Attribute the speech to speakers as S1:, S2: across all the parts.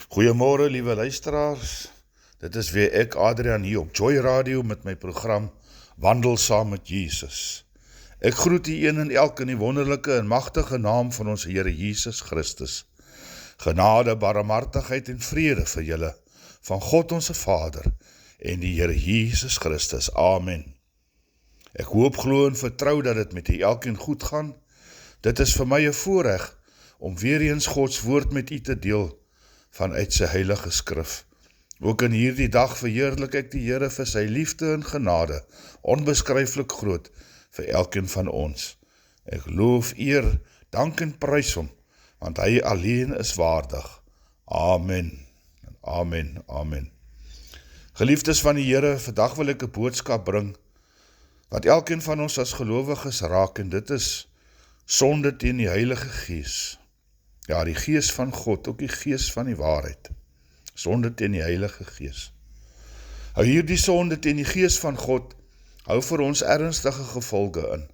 S1: Goeiemôre liewe luisteraars, dit is weer ek Adrian hier op Joy Radio met my program Wandel saam met Jesus. Ek groet u een en elk in die wonderlike en magtige naam van ons Here Jesus Christus. Genade, barmhartigheid en vrede vir julle van God onze Vader en die Here Jesus Christus. Amen. Ek hoop, glo en vertrou dat dit met u elkeen goed gaan. Dit is vir my 'n voorreg om weer eens Gods woord met u te deel vanuit sy heilige skrif. Ook in hierdie dag verheerlik ek die Here vir sy liefde en genade, onbeskryflik groot vir elkeen van ons. Ek loof, eer, dank en prys hom, want hy alleen is waardig. Amen. Amen. Amen. Geliefdes van die Here, vandag wil ek 'n boodskap bring wat elkeen van ons as gelowiges raak, en dit is sonde teen die Heilige Gees. Ja, die Gees van God, ook die Gees van die waarheid. Sonde teen die Heilige Gees. Nou hierdie sonde teen die Gees van God hou vir ons ernstige gevolge in.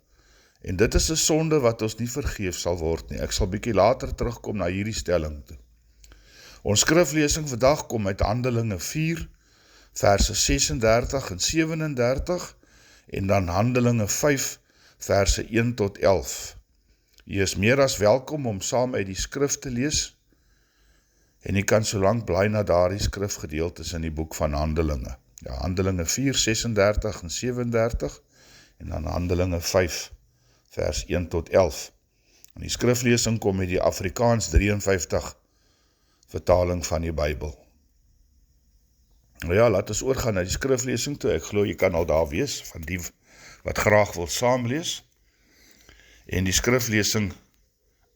S1: En dit is 'n sonde wat ons nie vergeef sal word nie. Ek sal bietjie later terugkom na hierdie stelling toe. Ons skriflesing vandag kom uit Handelinge 4, verse 36 en 37, en dan Handelinge 5, verse 1 tot 11. Jy is meer as welkom om saam uit die skrif te lees, en jy kan solank bly na daardie skrifgedeeltes in die boek van Handelinge. Ja, Handelinge 4, 36 en 37, en dan Handelinge 5, vers 1 tot 11. En die skriflesing kom met die Afrikaans 53 vertaling van die Bybel. Nou ja, laat ons oorgaan na die skriflesing toe. Ek glo jy kan al daar wees, van die wat graag wil saamlees. En die skriflesing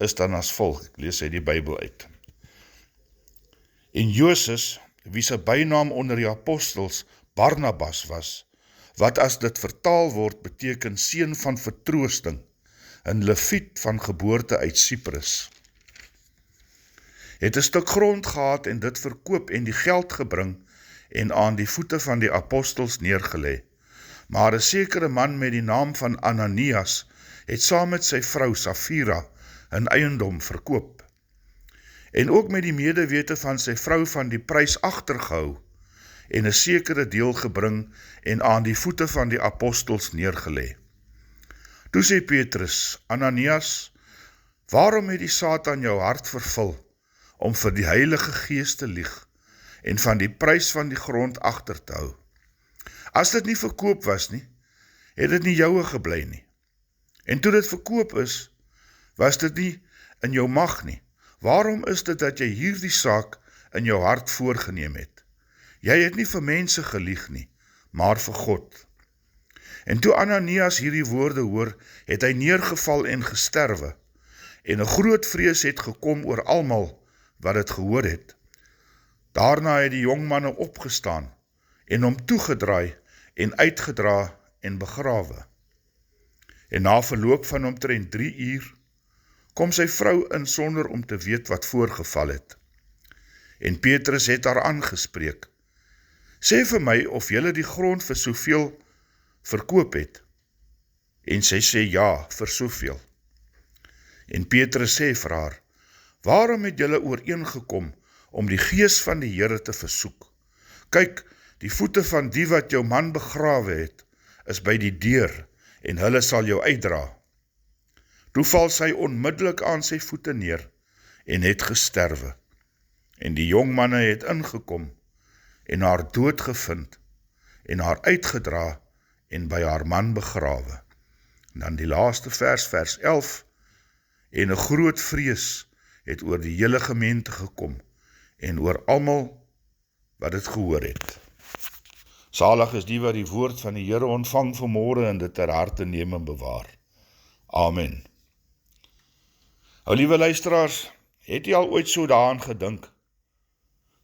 S1: is dan as volg. Ek lees uit die Bybel uit. En Joses, wie sy bynaam onder die apostels Barnabas was, wat as dit vertaal word beteken seun van vertroosting, 'n Leviet van geboorte uit Cyprus, het 'n stuk grond gehad en dit verkoop en die geld gebring en aan die voete van die apostels neergelê. Maar 'n sekere man met die naam van Ananias het saam met sy vrou Safira 'n eiendom verkoop, en ook met die medewete van sy vrou van die prys agtergehou, en 'n sekere deel gebring en aan die voete van die apostels neergelê. Toe sê Petrus, Ananias, waarom het die Satan jou hart vervul om vir die Heilige Gees te lieg en van die prys van die grond agter te hou? As dit nie verkoop was nie, het dit nie joue gebly nie. En toe dit verkoop is, was dit nie in jou mag nie. Waarom is dit dat jy hierdie saak in jou hart voorgeneem het? Jy het nie vir mense gelieg nie, maar vir God. En toe Ananias hierdie woorde hoor, het hy neergeval en gesterwe, en 'n groot vrees het gekom oor almal wat dit gehoor het. Daarna het die jongmanne opgestaan, en hom toegedraai, en uitgedra en begrawe. En na verloop van omtrent 3 uur, kom sy vrou in sonder om te weet wat voorgeval het. En Petrus het haar aangespreek, sê vir my of julle die grond vir soveel verkoop het. En sy sê ja, vir soveel. En Petrus sê vir haar, waarom het julle ooreengekom om die Gees van die Here te versoek? Kyk, die voete van die wat jou man begrawe het, is by die deur, en hulle sal jou uitdra. Toe val sy onmiddellik aan sy voete neer, en het gesterwe. En die jongmanne het ingekom, en haar dood gevind, en haar uitgedra, en by haar man begrawe. En dan die laaste vers, vers 11, en 'n groot vrees het oor die hele gemeente gekom, en oor almal wat dit gehoor het. Salig is die wat die woord van die Here ontvang vanmôre en dit ter harte neem en bewaar. Amen. Nou, liewe luisteraars, het jy al ooit so daaraan gedink,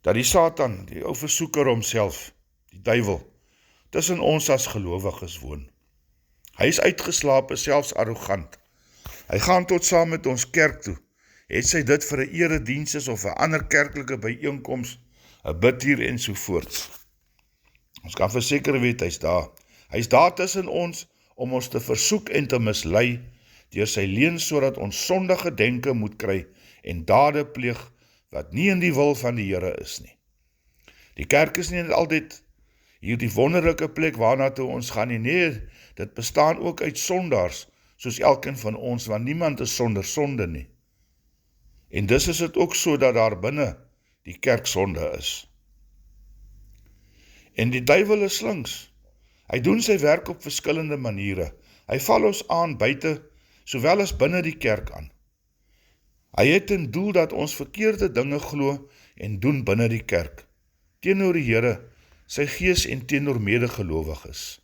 S1: dat die Satan, die ou versoeker homself, die duiwel, tussen ons as gelowiges woon? Hy is uitgeslape, selfs arrogant. Hy gaan tot saam met ons kerk toe, het sy dit vir 'n erediens is of 'n ander kerklike byeenkoms, 'n bidtuur ensovoorts. Ons kan verseker weet, hy is daar tussen ons om ons te versoek en te mislei deur sy leuns sodat ons sondige denke moet kry en dade pleeg wat nie in die wil van die Here is nie. Die kerk is nie net altyd hierdie wonderlike plek waarna toe ons gaan nie, nee, dit bestaan ook uit sondaars, soos elkeen van ons, want niemand is sonder sonde nie. En dus is dit ook so dat daar binne die kerk sonde is. En die duiwel is slinks. Hy doen sy werk op verskillende maniere. Hy val ons aan buite, sowel as binne die kerk aan. Hy het ten doel dat ons verkeerde dinge glo en doen binne die kerk, teenoor die Here, sy gees en teenoor medegelowiges.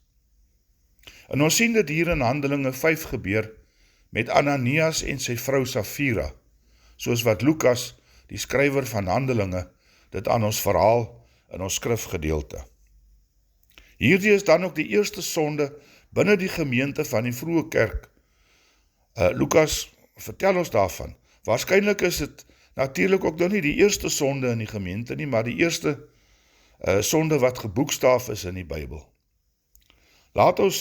S1: En ons sien dit hier in Handelinge 5 gebeur met Ananias en sy vrou Safira, soos wat Lukas, die skrywer van Handelinge, dit aan ons verhaal in ons skrifgedeelte. Hierdie is dan ook die eerste sonde binne die gemeente van die vroeë kerk. Lukas vertel ons daarvan. Waarskynlik is dit natuurlik ook nog nie die eerste sonde in die gemeente nie, maar die eerste sonde wat geboekstaaf is in die Bybel. Laat ons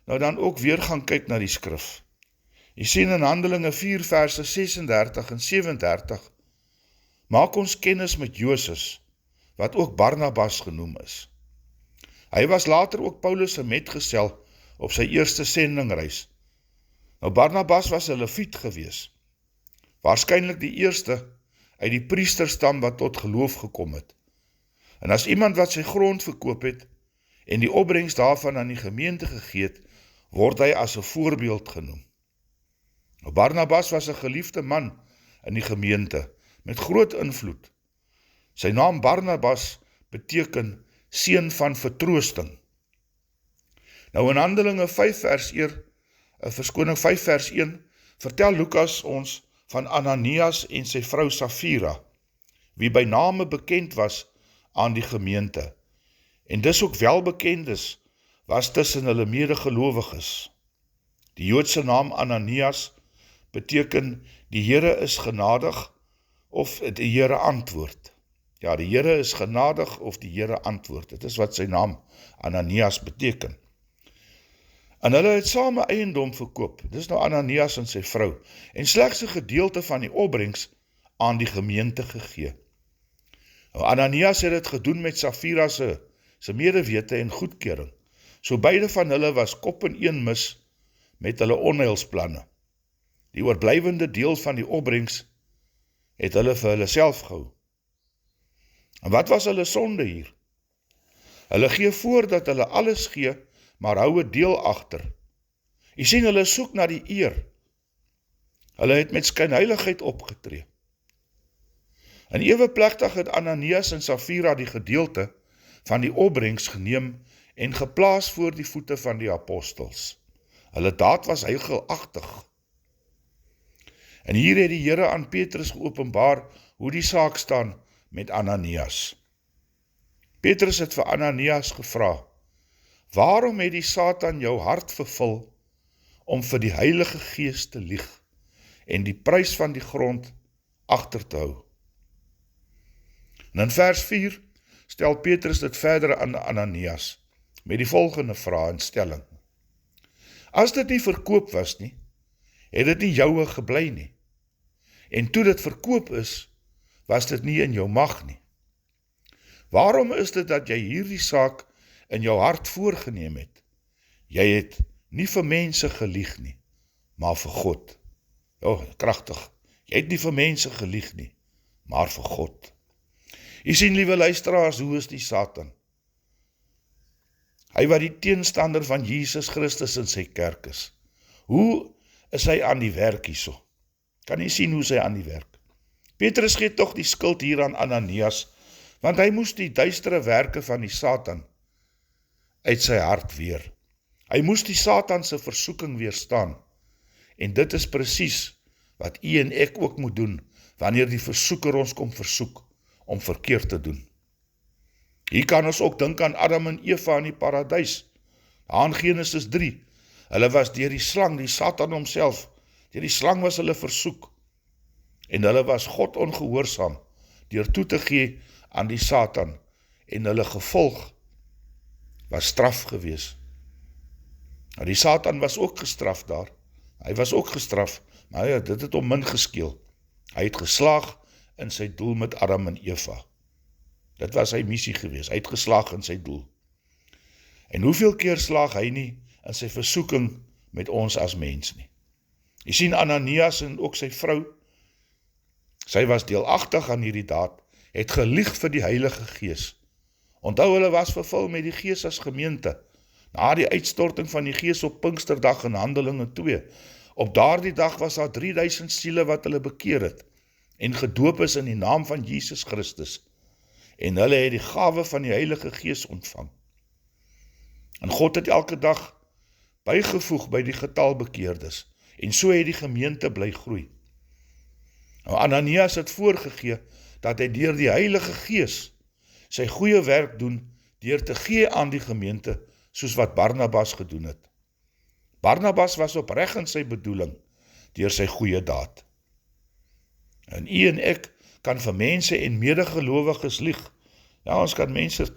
S1: nou dan ook weer gaan kyk na die skrif. Jy sien in Handelinge 4 verse 36 en 37, maak ons kennis met Joses, wat ook Barnabas genoem is. Hy was later ook Paulus se metgesel op sy eerste sendingreis. Nou Barnabas was 'n leviet gewees, waarskynlik die eerste uit die priesterstam wat tot geloof gekom het. En as iemand wat sy grond verkoop het en die opbrengs daarvan aan die gemeente gegee het, word hy as 'n voorbeeld genoem. Nou Barnabas was 'n geliefde man in die gemeente met groot invloed. Sy naam Barnabas beteken seun van vertroosting. Nou in Handelinge 5 vers 1, vertel Lukas ons van Ananias en sy vrou Safira, wie by name bekend was aan die gemeente, en dis ook welbekend was tussen hulle medegelowiges. Die Joodse naam Ananias beteken die Here is genadig of die Here antwoord. Ja, die Here is genadig of die Here antwoord. Dit is wat sy naam Ananias beteken. En hulle het same eiendom verkoop. Dis nou Ananias en sy vrou. En slegs 'n gedeelte van die opbrengs aan die gemeente gegee. Nou, Ananias het dit gedoen met Safira se medewete en goedkeuring. So beide van hulle was kop en een mis met hulle onheilsplanne. Die oorblywende deel van die opbrengs het hulle vir hulle self gehou. En wat was hulle sonde hier? Hulle gee voor dat hulle alles gee, maar hou 'n deel agter. Jy sien, hulle soek na die eer. Hulle het met skynheiligheid opgetree. En ewe plegtig het Ananias en Safira die gedeelte van die opbrengs geneem en geplaas voor die voete van die apostels. Hulle daad was heiligagtig. En hier het die Here aan Petrus geopenbaar hoe die saak staan met Ananias. Petrus het vir Ananias gevra, waarom het die Satan jou hart vervul om vir die Heilige Gees te lieg en die prys van die grond agter te hou? En in vers 4 stel Petrus dit verder aan Ananias met die volgende vraag en stelling. As dit nie verkoop was nie, het dit nie joue gebly nie. En toe dit verkoop is, was dit nie in jou mag nie. Waarom is dit dat jy hierdie saak in jou hart voorgeneem het? Jy het nie vir mense gelieg nie, maar vir God. Kragtig. Jy het nie vir mense gelieg nie, maar vir God. Jy sien, liewe luisteraars, hoe is die Satan? Hy wat die teenstander van Jesus Christus in sy kerk is. Hoe is hy aan die werk hierso? Kan jy sien hoe is hy aan die werk? Petrus gee tog die skuld hier aan Ananias, want hy moes die duistere werke van die Satan uit sy hart weer. Hy moes die Satan se versoeking weerstaan. En dit is presies wat u en ek ook moet doen, wanneer die versoeker ons kom versoek om verkeerd te doen. Hier kan ons ook dink aan Adam en Eva in die paradys. Aan Genesis 3. Hulle was deur die slang, die Satan homself, deur die slang was hulle versoek. En hulle was God ongehoorsaam, deur toe te gee aan die Satan, en hulle gevolg was straf gewees. Nou die Satan was ook gestraf daar, hy was ook gestraf, maar ja, dit het hom min geskeel. Hy het geslaag in sy doel met Adam en Eva. Dit was sy missie gewees, hy het geslaag in sy doel. En hoeveel keer slaag hy nie in sy versoeking met ons as mens nie. Jy sien Ananias en ook sy vrou, sy was deelagtig aan hierdie daad, het gelieg vir die Heilige Gees. Onthou, hulle was vervul met die Gees as gemeente, na die uitstorting van die Gees op Pinksterdag in Handelinge 2. Op daardie dag was daar 3000 siele wat hulle bekeer het, en gedoop is in die naam van Jesus Christus, en hulle het die gawe van die Heilige Gees ontvang. En God het elke dag bygevoeg by die getal bekeerdes, en so het die gemeente bly groei. Nou, Ananias het voorgegee, dat hy deur die Heilige Gees sy goeie werk doen, deur te gee aan die gemeente, soos wat Barnabas gedoen het. Barnabas was opreg in sy bedoeling, deur sy goeie daad. En u en ek kan vir mense en medegelowiges lieg. Ja, ons kan mense,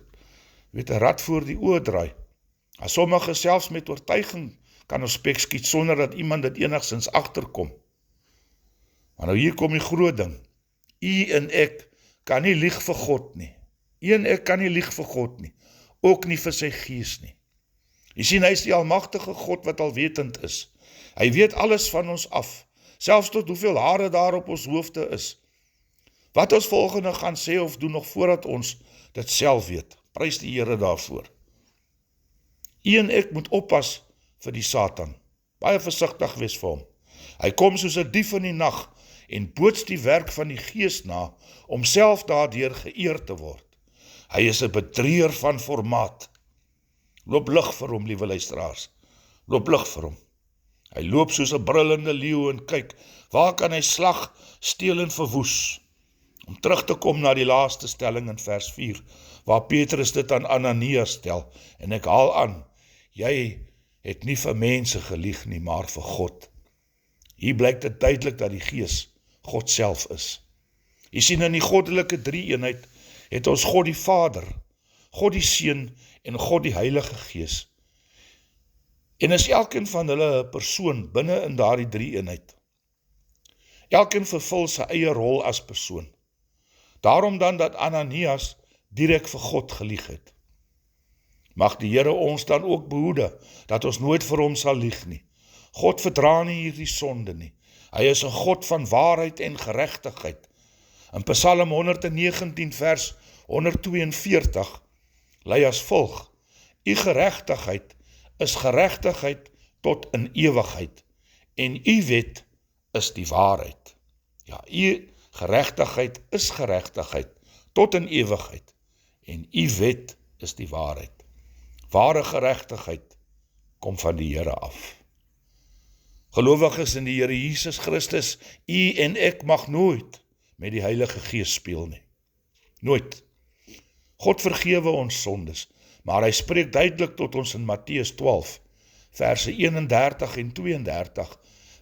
S1: 'n rad voor die oë draai. As sommige selfs met oortuiging kan ons spek skiet, sonder dat iemand dit enigstens agterkom. Maar nou hier kom die groot ding. U en ek kan nie lieg vir God nie. U en ek kan nie lieg vir God nie. Ook nie vir sy Gees nie. Jy sien, hy is die almagtige God wat alwetend is. Hy weet alles van ons af, selfs tot hoeveel hare daar op ons hoofde is. Wat ons volgende gaan sê of doen nog voordat ons dit self weet. Prys die Here daarvoor. U en ek moet oppas vir die Satan. Baie versigtig wees vir hom. Hy kom soos 'n dief in die nag en boots die werk van die Gees na, om self daardeur geëer te word. Hy is 'n bedrieër van formaat. Loop lig vir hom, liewe luisteraars. Loop lig vir hom. Hy loop soos 'n brullende leeu en kyk, waar kan hy slag, steel en verwoes? Om terug te kom na die laaste stelling in vers 4, waar Petrus dit aan Ananias stel, en ek haal aan, jy het nie vir mense gelieg nie, maar vir God. Hier blyk dit duidelik dat die Gees God self is. Jy sien, in die goddelike drie-eenheid het ons God die Vader, God die Seun en God die Heilige Gees. En is elkeen van hulle 'n persoon binne in daardie drie-eenheid. Elkeen vervul sy eie rol as persoon. Daarom dan dat Ananias direk vir God gelieg het. Mag die Here ons dan ook behoede, dat ons nooit vir hom sal lieg nie. God verdra nie hierdie sonde nie. Hy is 'n God van waarheid en geregtigheid. In Psalm 119 vers 142 lei as volg: U geregtigheid is geregtigheid tot in ewigheid, en u wet is die waarheid. Ja, u geregtigheid is geregtigheid tot in ewigheid, en u wet is die waarheid. Ware geregtigheid kom van die Here af. Gelowiges in die Here Jesus Christus, u en ek mag nooit met die Heilige Gees speel nie. Nooit. God vergewe ons sondes, maar hy spreek duidelik tot ons in Matteus 12, verse 31 en 32,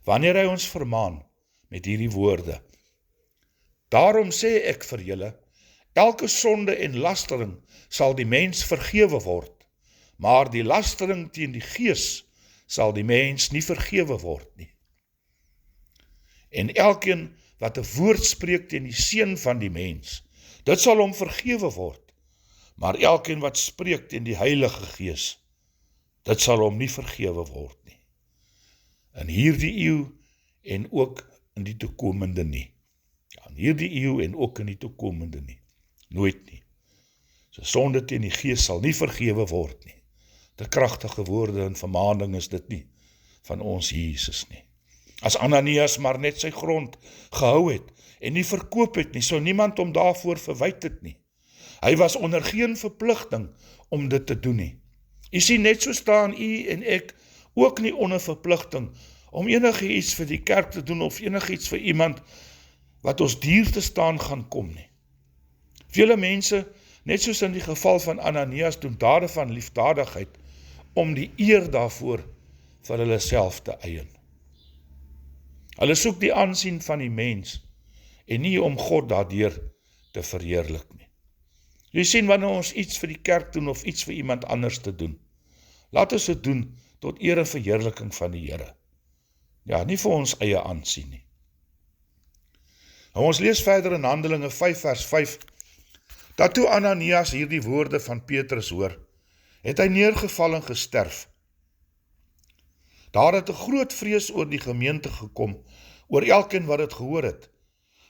S1: wanneer hy ons vermaan met hierdie woorde. Daarom sê ek vir julle, elke sonde en lastering sal die mens vergewe word, maar die lastering teen die Gees sal die mens nie vergewe word nie. En elkeen wat 'n woord spreek teen die seun van die mens, dit sal hom vergewe word, maar elkeen wat spreek teen die Heilige Gees, dit sal hom nie vergewe word nie. In hierdie eeu en ook in die toekomende nie. Ja, in hierdie eeu en ook in die toekomende nie. Nooit nie. So sonde teen die Gees sal nie vergewe word nie. De kragtige woorde en vermaning is dit nie van ons Jesus nie. As Ananias maar net sy grond gehou het en nie verkoop het nie, sou niemand hom daarvoor verwyd het nie. Hy was onder geen verpligting om dit te doen nie. U sien, net so staan u en ek ook nie onder verpligting om enige iets vir die kerk te doen of enige iets vir iemand wat ons dier te staan gaan kom nie. Vele mense, net soos in die geval van Ananias, doen dade van liefdadigheid om die eer daarvoor vir hulle self te eien. Hulle soek die aansien van die mens en nie om God daardeur te verheerlik nie. Jy sien, wanneer ons iets vir die kerk doen of iets vir iemand anders te doen, laat ons dit doen tot eer en verheerliking van die Here. Ja, nie vir ons eie aansien nie. Nou, ons lees verder in Handelinge 5 vers 5, dat toe Ananias hierdie woorde van Petrus hoor, het hy neergeval en gesterf. Daar het 'n groot vrees oor die gemeente gekom, oor elkeen wat het gehoor het.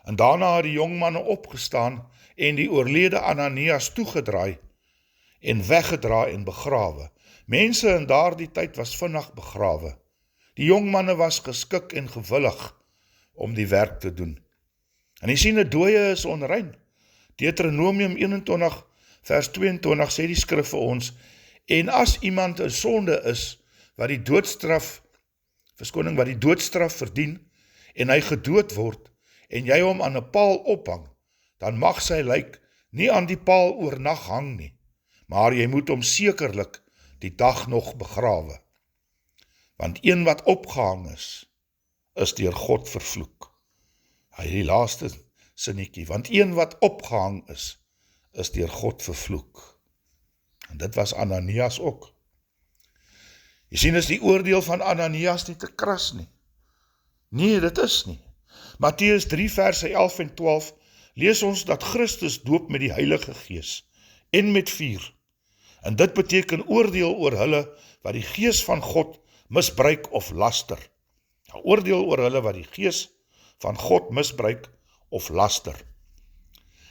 S1: En daarna het die jong manne opgestaan en die oorlede Ananias toegedraai en weggedra en begrawe. Mense in daardie tyd was vinnig begrawe. Die jong manne was geskik en gewillig om die werk te doen. En jy sien, 'n dooie is onrein. Deuteronomium 21 vers 22 sê die skrif vir ons, en as iemand 'n sonde is, wat die doodstraf verdien, en hy gedood word, en jy hom aan 'n paal ophang, dan mag sy lijk nie aan die paal oornag hang nie, maar jy moet hom sekerlik die dag nog begrawe. Want een wat opgehang is deur God vervloek. Hy die laaste sinnetjie, want een wat opgehang is deur God vervloek. En dit was Ananias ook. Jy sien, is die oordeel van Ananias nie te kras nie. Nee, dit is nie. Matteus 3 verse 11 en 12 lees ons dat Christus doop met die Heilige Gees en met vuur. En dit beteken oordeel oor hulle wat die Gees van God misbruik of laster. Ja, oordeel oor hulle wat die Gees van God misbruik of laster.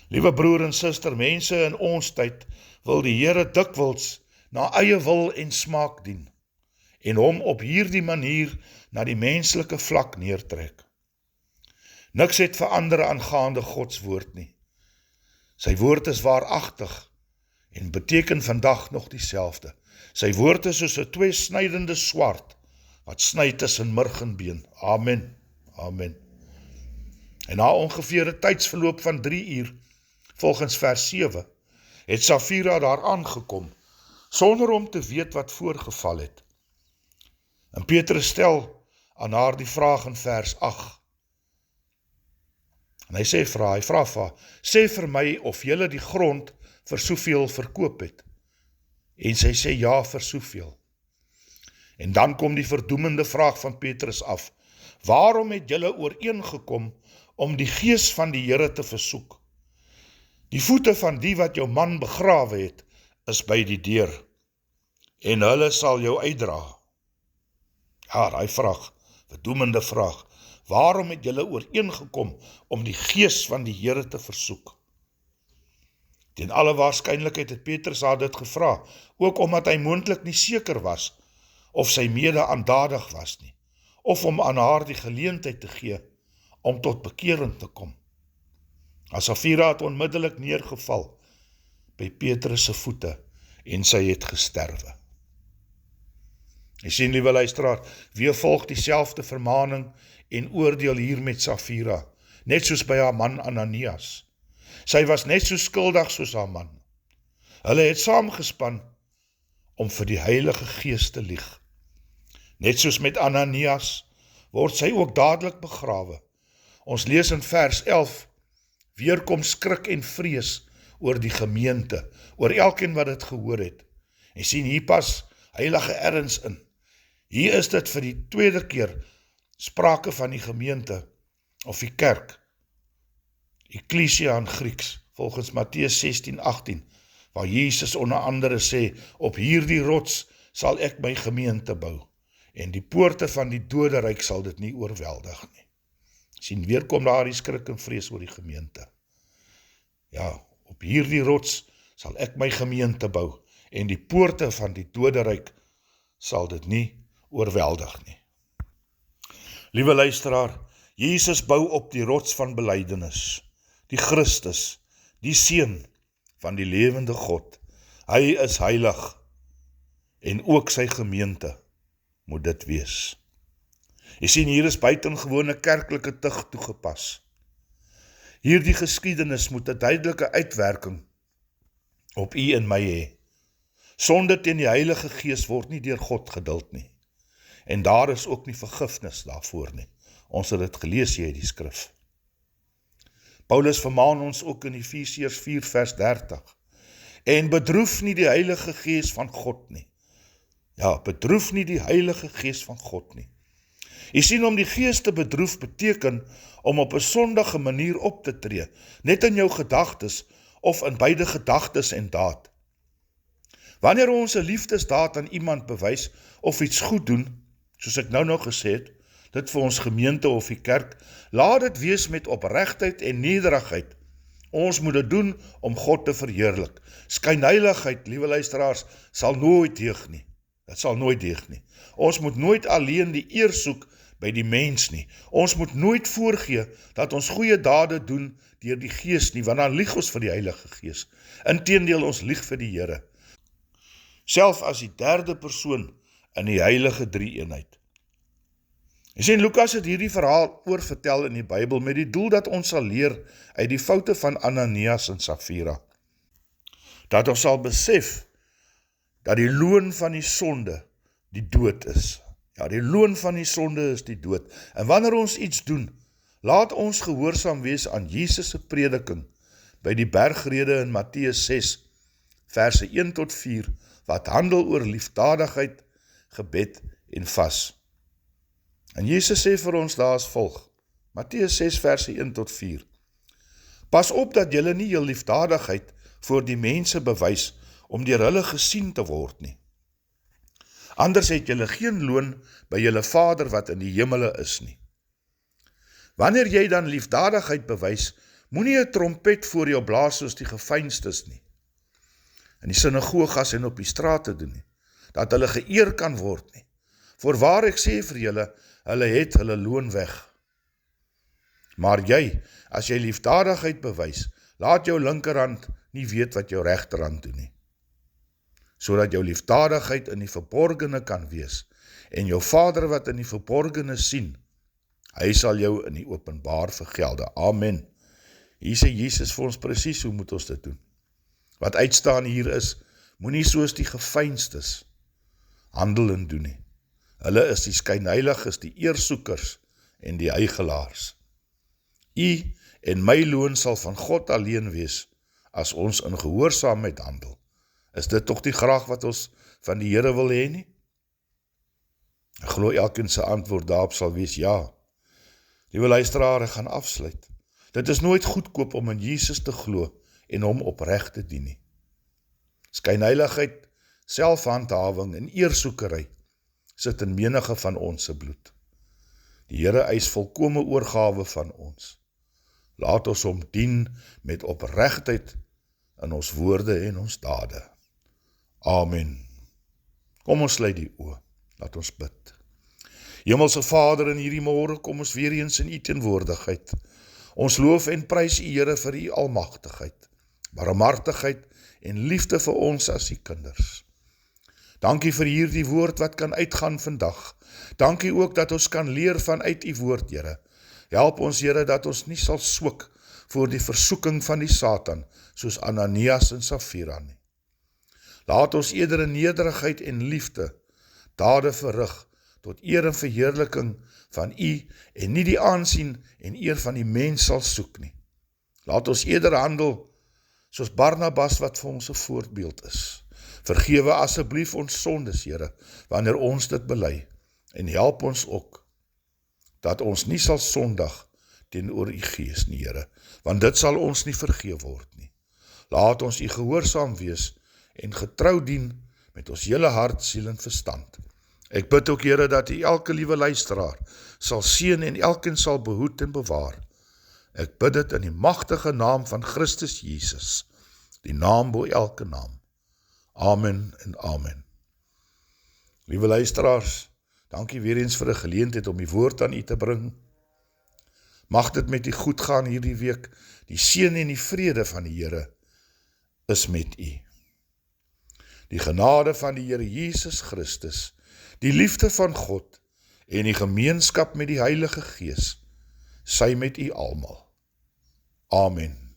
S1: Liewe broer en suster, mense in ons tyd wil die Here dikwels na eie wil en smaak dien en hom op hierdie manier na die menslike vlak neertrek. Niks het verander aangaande Gods woord nie. Sy woord is waaragtig en beteken vandag nog dieselfde. Sy woord is soos 'n tweesnydende swaard wat sny tussen murg en been. Amen. Amen. En na ongeveer 'n tydsverloop van 3 uur, volgens vers 7, het Safira daar aangekom, sonder om te weet wat voorgeval het. En Petrus stel aan haar die vraag in vers 8. En hy vra vir haar, sê vir my of julle die grond vir soveel verkoop het. En sy sê ja, vir soveel. En dan kom die verdoemende vraag van Petrus af, waarom het julle ooreengekom om die Gees van die Here te versoek? Die voete van die wat jou man begrawe het, is by die deur, en hulle sal jou uitdra. Ja, daai vraag, verdoemende vraag, waarom het julle ooreengekom om die Gees van die Here te versoek? Ten alle waarskynlikheid het Petrus haar dit gevra, ook omdat hy moontlik nie seker was, of sy mede aandadig was nie, of om aan haar die geleentheid te gee, om tot bekering te kom. Safira het onmiddellik neergeval, by Petrus se voete, en sy het gesterwe. Jy sien, liewe luisteraar, weer volg dieselfde vermaning en oordeel hier met Safira, net soos by haar man Ananias. Sy was net so skuldig soos haar man. Hulle het saamgespan om vir die Heilige Gees te lieg. Net soos met Ananias, word sy ook dadelik begrawe. Ons lees in vers 11, weer kom skrik en vrees oor die gemeente, oor elkeen wat dit gehoor het. En sien, hier pas heilige erns in. Hier is dit vir die tweede keer sprake van die gemeente, of die kerk, Ekklesia in Grieks, volgens Matteus 16:18, waar Jesus onder andere sê, op hierdie rots sal ek my gemeente bou, en die poorte van die doderyk sal dit nie oorweldig nie. Sien, weer kom daar die skrik en vrees oor die gemeente. Ja, op hierdie rots sal ek my gemeente bou, en die poorte van die doderyk sal dit nie oorweldig nie. Liewe luisteraar, Jesus bou op die rots van belydenis, die Christus, die Seun van die lewende God. Hy is heilig, en ook sy gemeente moet dit wees. Jy sien, hier is buitengewone kerklike tug toegepas. Hierdie geskiedenis moet 'n duidelike uitwerking op u en my hê. Sonde teen die Heilige Gees word nie deur God geduld nie. En daar is ook nie vergifnis daarvoor nie. Ons het dit gelees hier in die skrif. Paulus vermaan ons ook in Efesiërs 4 vers 30. En bedroef nie die Heilige Gees van God nie. Ja, bedroef nie die Heilige Gees van God nie. Jy sien, om die gees te bedroef beteken om op 'n sondige manier op te tree, net in jou gedagtes of in beide gedagtes en daad. Wanneer ons 'n liefdesdaad aan iemand bewys of iets goed doen, soos ek nou gesê het, dit vir ons gemeente of die kerk, laat dit wees met opregtheid en nederigheid. Ons moet dit doen om God te verheerlik. Skynheiligheid, liewe luisteraars, sal nooit deeg nie. Dit sal nooit deeg nie. Ons moet nooit alleen die eer soek by die mens nie. Ons moet nooit voorgee dat ons goeie dade doen deur die Gees nie, want dan lieg ons vir die Heilige Gees. Inteendeel, ons lieg vir die Here. Self as die derde persoon in die heilige drie-eenheid. Jy sien, Lukas het hierdie verhaal oorvertel in die Bybel met die doel dat ons sal leer uit die foute van Ananias en Safira. Dat ons sal besef dat die loon van die sonde die dood is. Ja, die loon van die sonde is die dood. En wanneer ons iets doen, laat ons gehoorsaam wees aan Jesus se prediking by die bergrede in Matteus 6, verse 1 tot 4, wat handel oor liefdadigheid, gebed en vas. En Jesus sê vir ons daar as volg, Matteus 6 verse 1 tot 4. Pas op dat julle nie jul liefdadigheid voor die mense bewys om deur hulle gesien te word nie. Anders het julle geen loon by julle Vader wat in die hemele is nie. Wanneer jy dan liefdadigheid bewys, moenie 'n trompet voor jou blaas soos die geveinstes nie. In die sinagogas en op die strate doen nie, dat hulle geëer kan word nie. Voorwaar ek sê vir julle, hulle het hulle loon weg. Maar jy, as jy liefdadigheid bewys, laat jou linkerhand nie weet wat jou regterhand doen nie. Sodat jou liefdadigheid in die verborgene kan wees, en jou Vader wat in die verborgene sien, hy sal jou in die openbaar vergelde. Amen. Hier sê Jesus vir ons presies hoe moet ons dit doen. Wat uitstaan hier is, moenie soos die geveinstes handel en doen nie. Hulle is die skynheiliges, die eersoekers en die huigelaars. U en my loon sal van God alleen wees, as ons in gehoorsaamheid handel. Is dit tog die graag wat ons van die Here wil hê nie? Ek glo elkeen se antwoord daarop sal wees ja. Liewe luisteraar, ek gaan afsluit. Dit is nooit goedkoop om in Jesus te glo en hom opreg te dien nie. Skynheiligheid, selfhandhawing en eersoekery sit in menige van ons se bloed. Die Here eis volkome oorgawe van ons. Laat ons hom dien met opregtheid in ons woorde en ons dade. Amen. Kom ons sluit die oë, laat ons bid. Hemelse Vader, in hierdie môre kom ons weer eens in u teenwoordigheid. Ons loof en prys u Here vir u almagtigheid, barmhartigheid en liefde vir ons as u kinders. Dankie vir hierdie woord wat kan uitgaan vandag. Dankie ook dat ons kan leer vanuit u woord, Here. Help ons, Here, dat ons nie sal swik voor die versoeking van die Satan, soos Ananias en Safira nie. Laat ons eerder in nederigheid en liefde dade verrig tot eer en verheerliking van u en nie die aansien en eer van die mens sal soek nie. Laat ons eerder handel soos Barnabas wat vir ons 'n voorbeeld is. Vergewe asseblief ons sondes, Here, wanneer ons dit bely, en help ons ook dat ons nie sal sondig teenoor u Gees nie, Here, want dit sal ons nie vergeef word nie. Laat ons u gehoorsaam wees en getrou dien met ons hele hart, siel en verstand. Ek bid ook, Here, dat u elke liewe luisteraar sal seën en elkeen sal behoed en bewaar. Ek bid dit in die magtige naam van Christus Jesus, die naam bo elke naam. Amen en amen. Liewe luisteraars, dankie weer eens vir 'n geleentheid om die woord aan u te bring. Mag dit met u goed gaan hierdie week. Die seën en die vrede van die Here is met u. Die genade van die Here Jesus Christus, die liefde van God en die gemeenskap met die Heilige Gees, sy met u almal. Amen.